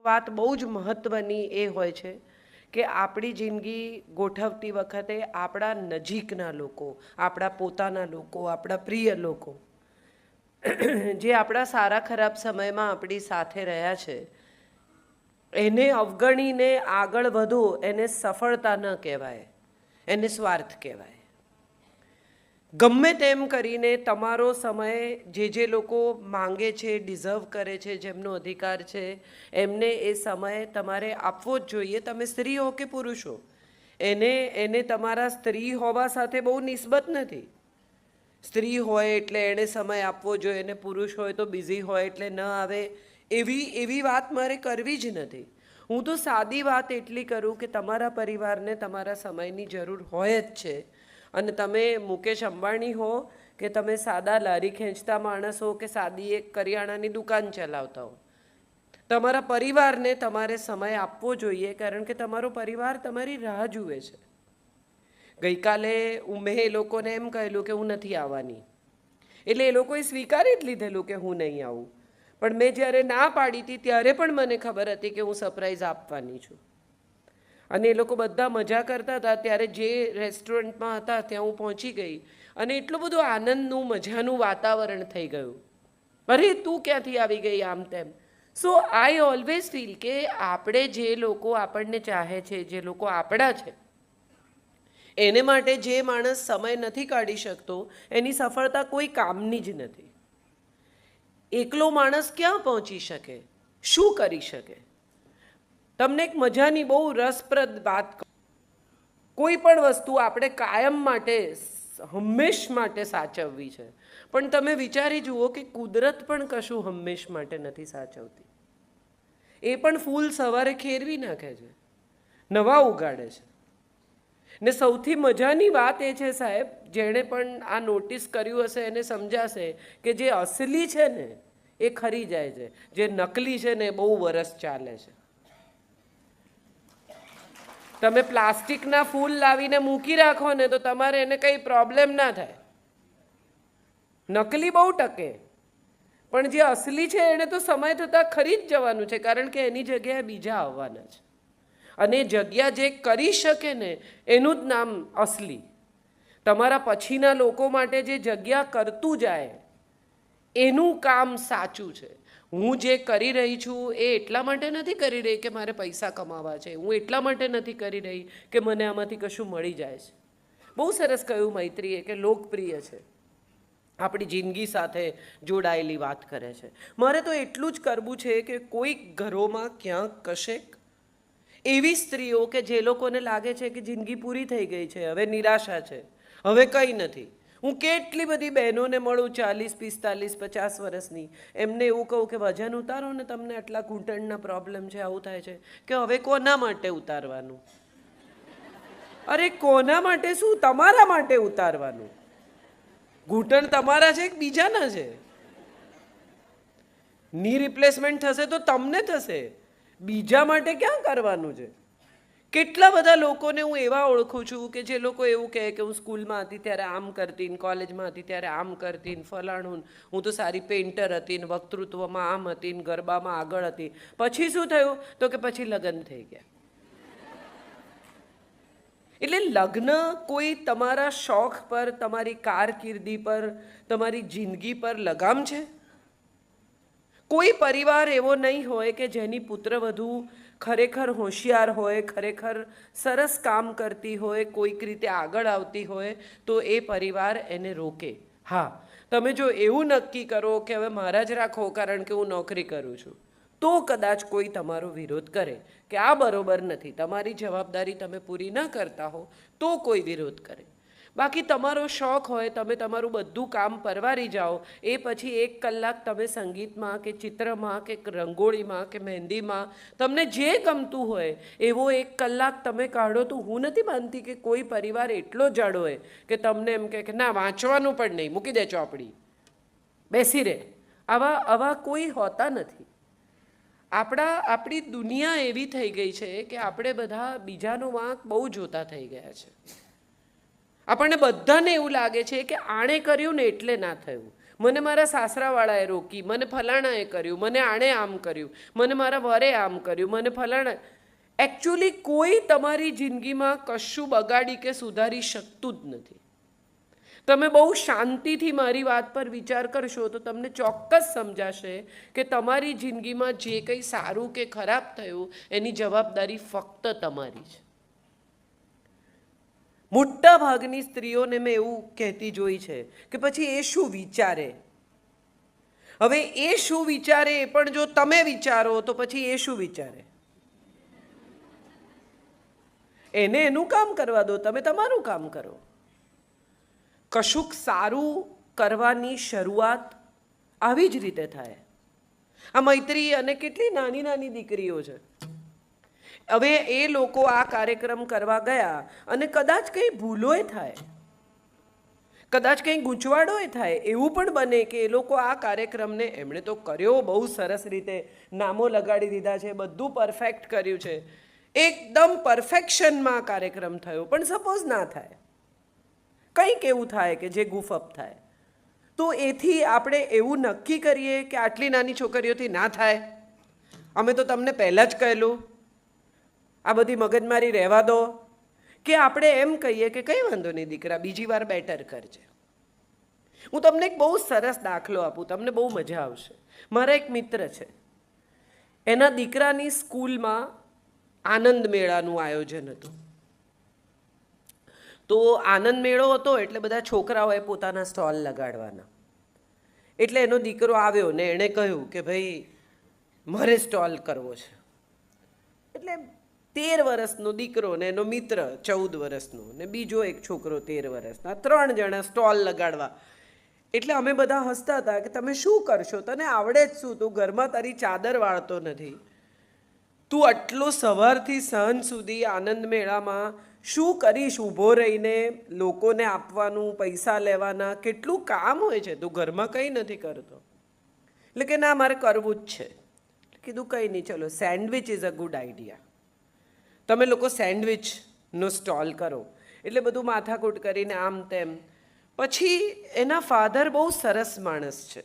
વાત બહુ જ મહત્ત્વની એ હોય છે કે આપણી જિંદગી ગોઠવતી વખતે આપણા નજીકના લોકો, આપણા પોતાના લોકો, આપણા પ્રિય લોકો જે આપણા સારા ખરાબ સમયમાં આપણી સાથે રહ્યા છે એને અવગણીને આગળ વધો એને સફળતા ન કહેવાય, એને સ્વાર્થ કહેવાય. ગમે તેમ કરીને તમારો સમય જે લોકો માંગે છે, ડિઝર્વ કરે છે, જેમનો અધિકાર છે, એમને એ સમય તમારે આપવો જ જોઈએ. તમે સ્ત્રી હો કે પુરુષ હો, એને તમારા સ્ત્રી હોવા સાથે બહુ નિસ્બત નથી. સ્ત્રી હોય એટલે એણે સમય આપવો જોઈએ, અને પુરુષ હોય તો બિઝી હોય એટલે ન આવે, એવી વાત મારે કરવી જ નથી. હું તો સાદી વાત એટલી કરું કે તમારા પરિવારને તમારા સમયની જરૂર હોય જ છે. અને તમે મુકેશ અંબાણી હો કે તમે સાદા લારી ખેંચતા માણસ હો કે સાદી એક કરિયાણાની દુકાન ચલાવતા હો, તમારા પરિવારને તમારે સમય આપવો જોઈએ, કારણ કે તમારો પરિવાર તમારી રાહ જુએ છે. ગઈકાલે મેં એ લોકોને એમ કહેલું કે હું નથી આવવાની, એટલે એ લોકોએ સ્વીકારી જ લીધેલું કે હું નહીં આવું. પણ મેં જ્યારે ના પાડી હતી ત્યારે પણ મને ખબર હતી કે હું સરપ્રાઈઝ આપવાની છું. અને એ લોકો બધા મજા કરતા હતા. ત્યારે જે રેસ્ટોરન્ટમાં હતા ત્યાં હું પહોંચી ગઈ અને એટલું બધું આનંદનું મજાનું વાતાવરણ થઈ ગયું. અરે તું ક્યાંથી આવી ગઈ, આમ તેમ. સો આઈ ઓલવેઝ ફીલ કે આપણે જે લોકો આપણને ચાહે છે, જે લોકો આપણા છે, એને માટે જે માણસ સમય નથી કાઢી શકતો એની સફળતા કોઈ કામની જ નથી. એકલો માણસ ક્યાં પહોંચી શકે, શું કરી શકે? તમને એક મજાની બહુ રસપ્રદ વાત કહું. કોઈ પણ વસ્તુ આપણે કાયમ માટે, હંમેશ માટે સાચવવી છે, પણ તમે વિચારી જુઓ કે કુદરત પણ કશું હંમેશ માટે નથી સાચવતી. એ પણ ફૂલ સવારે ખેરવી નાખે છે, નવા ઉગાડે છે. ને સૌથી મજાની વાત એ છે સાહેબ, જેણે પણ આ નોટિસ કર્યું હશે એને સમજાશે કે જે અસલી છે ને એ ખરી જાય છે, જે નકલી છે ને એ બહુ વરસ ચાલે છે. તમે પ્લાસ્ટિકના ફૂલ લાવીને મૂકી રાખો ને તો તમારે એને કંઈ પ્રોબ્લેમ ના થાય, નકલી બહુ ટકે. પણ જે અસલી છે એને તો સમય થતાં ખરી જ જવાનું છે, કારણ કે એની જગ્યાએ બીજા આવવાના છે. અને જગ્યા જે કરી શકે ને એનું જ નામ અસલી. તમારા પછીના લોકો માટે જે જગ્યા કરતું જાય એનું કામ સાચું છે. હું જે કરી રહી છું એ એટલા માટે નથી કરી રહી કે મારે પૈસા કમાવા છે, હું એટલા માટે નથી કરી રહી કે મને આમાંથી કશું મળી જાય છે. બહુ સરસ કહ્યું મૈત્રીએ કે લોકપ્રિય છે, આપણી જિંદગી સાથે જોડાયેલી વાત કરે છે. મારે તો એટલું જ કરવું છે કે કોઈક ઘરોમાં ક્યાંક કશેક એવી સ્ત્રીઓ કે જે લોકોને લાગે છે કે જિંદગી પૂરી થઈ ગઈ છે, હવે નિરાશા છે, હવે કંઈ નથી. હું કેટલી બધી બહેનોને મળું 40, 45, 50 વર્ષની, એમને એવું કહું કે વજન ઉતારો ને, તમને આટલા ઘૂંટણના પ્રોબ્લેમ છે, આવું થાય છે, કે હવે કોના માટે ઉતારવાનું? અરે કોના માટે શું, તમારા માટે ઉતારવાનું. ઘૂંટણ તમારા છે કે બીજાના છે? ની રિપ્લેસમેન્ટ થશે તો તમને થશે, બીજા માટે ક્યાં કરવાનું છે? કેટલા બધા લોકોને હું એવા ઓળખું છું કે જે લોકો એવું કહે કે હું સ્કૂલમાં હતી ત્યારે આમ કરતી, કોલેજમાં હતી ત્યારે આમ કરતી, ફલાણું, હું તો સારી પેઇન્ટર હતી, ને વક્તૃત્વમાં આમ હતી, ને ગરબામાં આગળ હતી. પછી શું થયું? તો કે પછી લગ્ન થઈ ગયા. એટલે લગ્ન કોઈ તમારા શોખ પર, તમારી કારકિર્દી પર, તમારી જિંદગી પર લગામ છે? કોઈ પરિવાર એવો નહીં હોય કે જેની પુત્રવધુ ખરેખર હોશિયાર હોય, ખરેખર સરસ કામ કરતી હોય, કોઈક રીતે આગળ આવતી હોય તો એ પરિવાર એને રોકે. હા, તમે જો એવું નક્કી કરો કે હવે મારા જ રાખો કારણ કે હું નોકરી કરું છું, તો કદાચ કોઈ તમારો વિરોધ કરે કે આ બરોબર નથી, તમારી જવાબદારી તમે પૂરી ન કરતા હો તો કોઈ વિરોધ કરે. બાકી તમારો શોખ હોય, તમે તમારું બધું કામ પરવારી જાઓ, એ પછી 1 કલાક તમે સંગીતમાં કે ચિત્રમાં કે રંગોળીમાં કે મહેંદીમાં, તમને જે ગમતું હોય એવો 1 કલાક તમે કાઢો, તો હું નથી માનતી કે કોઈ પરિવાર એટલો જાડો હોય કે તમને એમ કે ના વાંચવાનું પણ નહીં, મૂકી દે ચોપડી, બેસી રહે. આવા કોઈ હોતા નથી. આપણી દુનિયા એવી થઈ ગઈ છે કે આપણે બધા બીજાનો વાંક બહુ જોતા થઈ ગયા છે. આપણને બધાને એવું લાગે છે કે આણે કર્યું ને એટલે ના થયું, મને મારા સાસરાવાળાએ રોકી, મને ફલાણાએ કર્યું, મને આણે આમ કર્યું, મને મારા વરે આમ કર્યું, મને ફલાણા. એકચ્યુઅલી કોઈ તમારી જિંદગીમાં કશું બગાડી કે સુધારી શકતું જ નથી. તમે બહુ શાંતિથી મારી વાત પર વિચાર કરશો તો તમને ચોક્કસ સમજાશે કે તમારી જિંદગીમાં જે કંઈ સારું કે ખરાબ થયું એની જવાબદારી ફક્ત તમારી છે. મોટા ભાગની સ્ત્રીઓને મેં એવું કહેતી જોઈ છે કે પછી એ શું વિચારે. હવે એ શું વિચારે એ પણ જો તમે વિચારો તો પછી એ શું વિચારે. એને એનું કામ કરવા દો, તમે તમારું કામ કરો. કશુંક સારું કરવાની શરૂઆત આવી જ રીતે થાય. આ મૈત્રી અને કેટલી નાની નાની દીકરીઓ છે. હવે એ લોકો આ કાર્યક્રમ કરવા ગયા અને કદાચ કંઈ ભૂલોય થાય, કદાચ કંઈ ગૂંચવાડોય થાય. એવું પણ બને કે એ લોકો આ કાર્યક્રમને એમણે તો કર્યો બહુ સરસ રીતે, નામો લગાડી દીધા છે, બધું પરફેક્ટ કર્યું છે, એકદમ પરફેક્શનમાં કાર્યક્રમ થયો, પણ સપોઝ ના થાય, કંઈક એવું થાય કે જે ગુફઅપ થાય, તો એથી આપણે એવું નક્કી કરીએ કે આટલી નાની છોકરીઓથી ના થાય. અમે તો તમને પહેલાં જ કહેલું, આ બધી મગજમારી રહેવા દો. કે આપણે એમ કહીએ કે કંઈ વાંધો નહીં દીકરા, બીજી વાર બેટર કરજે. હું તમને એક બહુ સરસ દાખલો આપું, તમને બહુ મજા આવશે. મારા એક મિત્ર છે, એના દીકરાની સ્કૂલમાં આનંદ મેળાનું આયોજન હતું. તો આનંદ મેળો હતો એટલે બધા છોકરાઓએ પોતાના સ્ટોલ લગાડવાના. એટલે એનો દીકરો આવ્યો ને એણે કહ્યું કે ભાઈ મારે સ્ટોલ કરવો છે. એટલે 13 વર્ષનો દીકરો ને એનો મિત્ર 14 વર્ષનો ને બીજો એક છોકરો 13 વર્ષના, 3 જણા સ્ટોલ લગાડવા. એટલે અમે બધા હસતા હતા કે તમે શું કરશો, તને આવડે જ શું, તું ઘરમાં તારી ચાદર વાળતો નથી, તું આટલો સવારથી સાંજ સુધી આનંદ મેળામાં શું કરીશ, ઊભો રહીને લોકોને આપવાનું, પૈસા લેવાના, કેટલું કામ હોય છે, તું ઘરમાં કંઈ નથી કરતો. એટલે કે ના મારે કરવું જ છે. કીધું કંઈ નહીં, ચલો sandwich is a good idea, તમે લોકો સેન્ડવિચનો સ્ટોલ કરો. એટલે બધું માથાકૂટ કરીને આમ તેમ. પછી એના ફાધર બહુ સરસ માણસ છે,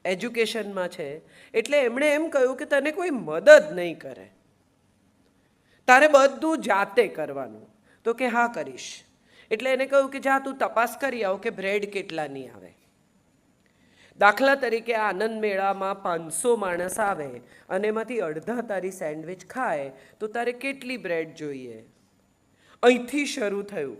એજ્યુકેશનમાં છે, એટલે એમણે એમ કહ્યું કે તને કોઈ મદદ નહીં કરે, તારે બધું જાતે કરવાનું. તો કે હા કરીશ. એટલે એને કહ્યું કે જા તું તપાસ કરી આવ કે બ્રેડ કેટલાની આવે. દાખલા તરીકે આનંદ મેળામાં 500 માણસ આવે અને એમાંથી અડધા તારી સેન્ડવિચ ખાય તો તારે કેટલી બ્રેડ જોઈએ. અહીંથી શરૂ થયું.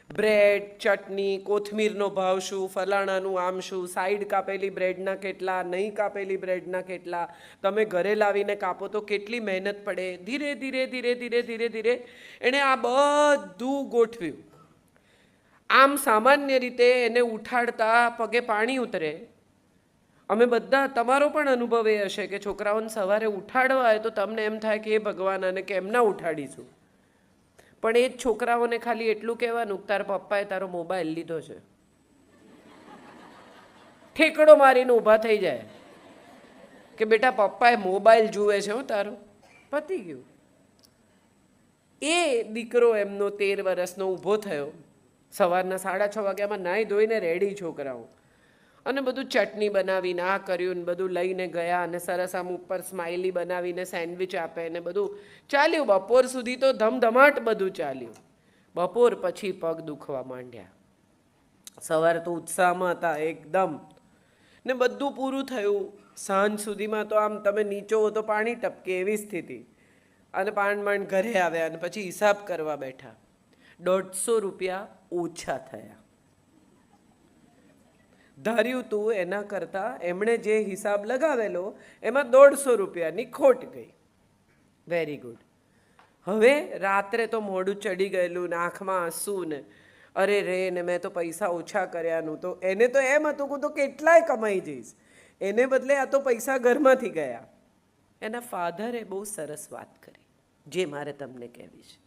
બ્રેડ, ચટણી, કોથમીરનો ભાવ શું, ફલાણાનું આમ શું, સાઈડ કાપેલી બ્રેડના કેટલા, નહીં કાપેલી બ્રેડના કેટલા, તમે ઘરે લાવીને કાપો તો કેટલી મહેનત પડે. ધીરે ધીરે ધીરે ધીરે ધીરે ધીરે એણે આ બધું ગોઠવ્યું. આમ સામાન્ય રીતે એને ઉઠાડતા પગે પાણી ઉતરે. અમે બધા, તમારો પણ અનુભવ એ હશે કે છોકરાઓને સવારે ઉઠાડવા હોય તો તમને એમ થાય કે એ ભગવાન અને કેમ ના ઉઠાડીશું. પણ એ જ છોકરાઓને ખાલી એટલું કહેવાનું કે તારા પપ્પાએ તારો મોબાઈલ લીધો છે, ઠેકડો મારીને ઊભા થઈ જાય કે બેટા પપ્પાએ મોબાઈલ જુએ છે, હું તારો પતી ગયું. એ દીકરો એમનો 13 વર્ષનો ઊભો થયો, સવારના 6:30 વાગ્યામાં નાહી ધોઈને રેડી છોકરાઓ, અને બધું ચટણી બનાવીને આ કર્યું ને બધું લઈને ગયા અને સરસ આમ ઉપર સ્માઇલી બનાવીને સેન્ડવિચ આપે ને બધું ચાલ્યું. બપોર સુધી તો ધમધમાટ બધું ચાલ્યું. બપોર પછી પગ દુખવા માંડ્યા. સવારે તો ઉત્સાહમાં હતા એકદમ ને બધું પૂરું થયું. સાંજ સુધીમાં તો આમ તમે નીચો હો તો પાણી ટપકે એવી સ્થિતિ. અને માંડ ઘરે આવ્યા અને પછી હિસાબ કરવા બેઠા. 150 રૂપિયા ઓછા થયા. ધાર્યું તું એના કરતાં એમણે જે હિસાબ લગાવેલો એમાં 150 રૂપિયાની ખોટ ગઈ. Very good. હવે રાત્રે તો મોઢું ચડી ગયેલું ને આંખમાં આંસુ ને અરે રે ને મેં તો પૈસા ઓછા કર્યાનું. તો એને તો એમ હતું કે હું તો કેટલાય કમાઈ જઈશ, એને બદલે આ તો પૈસા ઘરમાંથી ગયા. એના ફાધરે બહુ સરસ વાત કરી જે મારે તમને કહેવી છે.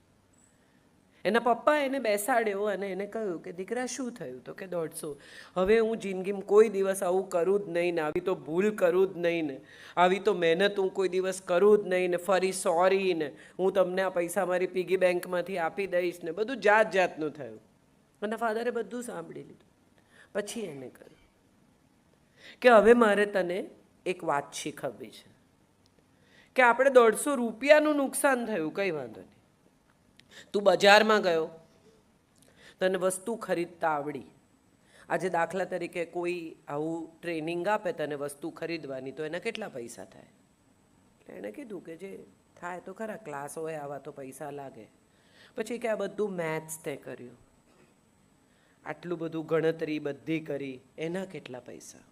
એના પપ્પા એને બેસાડ્યો અને એને કહ્યું કે દીકરા શું થયું? તો કે 150. હવે હું જિંદગીમાં કોઈ દિવસ આવું કરું જ નહીં ને, આવી તો ભૂલ કરું જ નહીં ને, આવી તો મહેનત હું કોઈ દિવસ કરું જ નહીં ને, ફરી સોરી ને હું તમને આ પૈસા મારી પીગી બેંકમાંથી આપી દઈશ ને, બધું જાત જાતનું થયું. અને ફાધરે બધું સાંભળી લીધું. પછી એને કહ્યું કે હવે મારે તને એક વાત શીખવવી છે કે આપણે 150 રૂપિયાનું નુકસાન થયું, કંઈ વાંધો નહીં. તું બજારમાં ગયો, તને વસ્તુ ખરીદતા આવડી. આજે દાખલા તરીકે કોઈ આવું ટ્રેનિંગ આપે તને વસ્તુ ખરીદવાની, તો એના કેટલા પૈસા થાય? એટલે એણે કીધું કે જે થાય તો ખરા, ક્લાસ હોય આવા તો પૈસા લાગે. પછી કે આ બધું મેથ્સ તે કર્યું, આટલું બધું ગણતરી બધી કરી, એના કેટલા પૈસા?